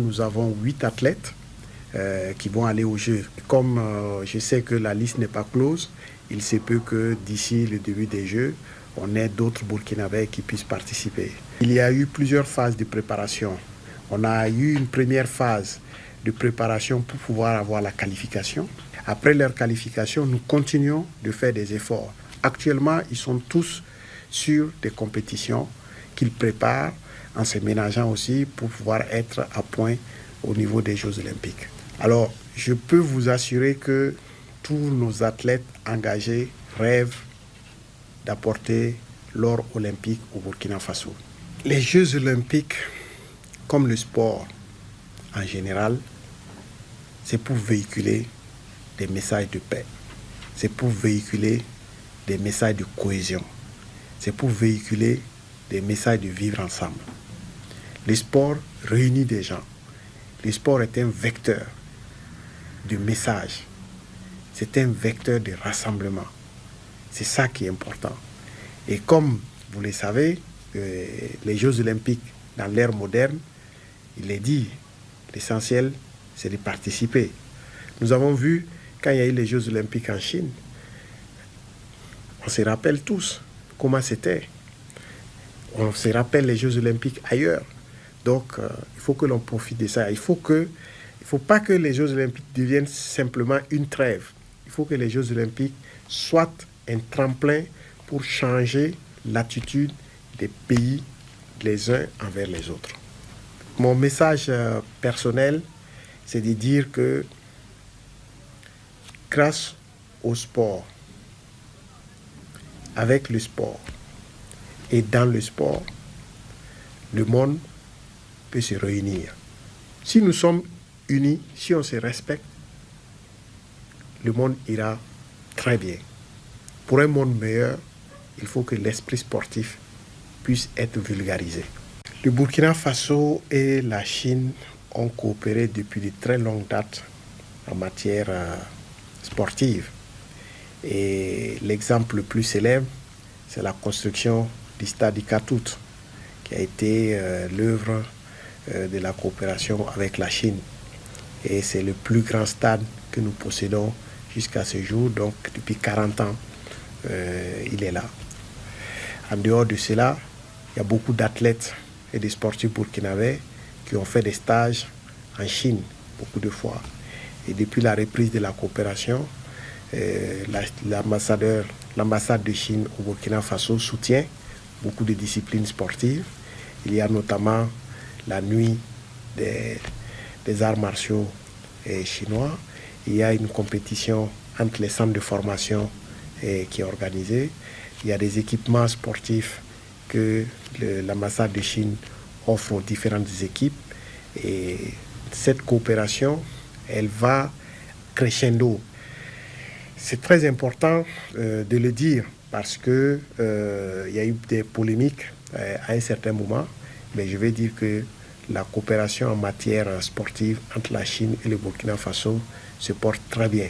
nous avons 8 athlètes qui vont aller aux Jeux. Comme je sais que la liste n'est pas close, il se peut que d'ici le début des Jeux, on ait d'autres Burkinabés qui puissent participer. Il y a eu plusieurs phases de préparation. On a eu une première phase de préparation pour pouvoir avoir la qualification. Après leur qualification, nous continuons de faire des efforts. Actuellement, ils sont tous sur des compétitions qu'ils préparent en se ménageant aussi pour pouvoir être à point au niveau des Jeux olympiques. Alors, je peux vous assurer que tous nos athlètes engagés rêvent d'apporter l'or olympique au Burkina Faso. Les Jeux olympiques, comme le sport en général, c'est pour véhiculer des messages de paix. C'est pour véhiculer des messages de cohésion. C'est pour véhiculer des messages de vivre ensemble. Le sport réunit des gens. Le sport est un vecteur de messages. C'est un vecteur de rassemblement. C'est ça qui est important. Et comme vous le savez, les Jeux olympiques dans l'ère moderne, il est dit, l'essentiel, c'est de participer. Nous avons vu, quand il y a eu les Jeux olympiques en Chine, on se rappelle tous comment c'était. On se rappelle les Jeux olympiques ailleurs. Donc, il faut que l'on profite de ça. Il ne faut pas que les Jeux olympiques deviennent simplement une trêve. Il faut que les Jeux olympiques soient un tremplin pour changer l'attitude des pays les uns envers les autres. Mon message personnel, c'est de dire que grâce au sport, avec le sport et dans le sport, le monde peut se réunir. Si nous sommes unis, si on se respecte, le monde ira très bien. Pour un monde meilleur, il faut que l'esprit sportif puisse être vulgarisé. Le Burkina Faso et la Chine ont coopéré depuis de très longues dates en matière sportive. Et l'exemple le plus célèbre, c'est la construction du stade Ikatout, qui a été l'œuvre de la coopération avec la Chine. Et c'est le plus grand stade que nous possédons jusqu'à ce jour, donc depuis 40 ans, il est là. En dehors de cela, il y a beaucoup d'athlètes et de sportifs burkinabés qui ont fait des stages en Chine, beaucoup de fois. Et depuis la reprise de la coopération, l'ambassade de Chine au Burkina Faso soutient beaucoup de disciplines sportives. Il y a notamment la nuit des arts martiaux chinois. Il y a une compétition entre les centres de formation qui est organisée. Il y a des équipements sportifs que l'ambassade de Chine offre aux différentes équipes. Et cette coopération, elle va crescendo. C'est très important de le dire parce que il y a eu des polémiques à un certain moment, mais je vais dire que la coopération en matière sportive entre la Chine et le Burkina Faso se porte très bien.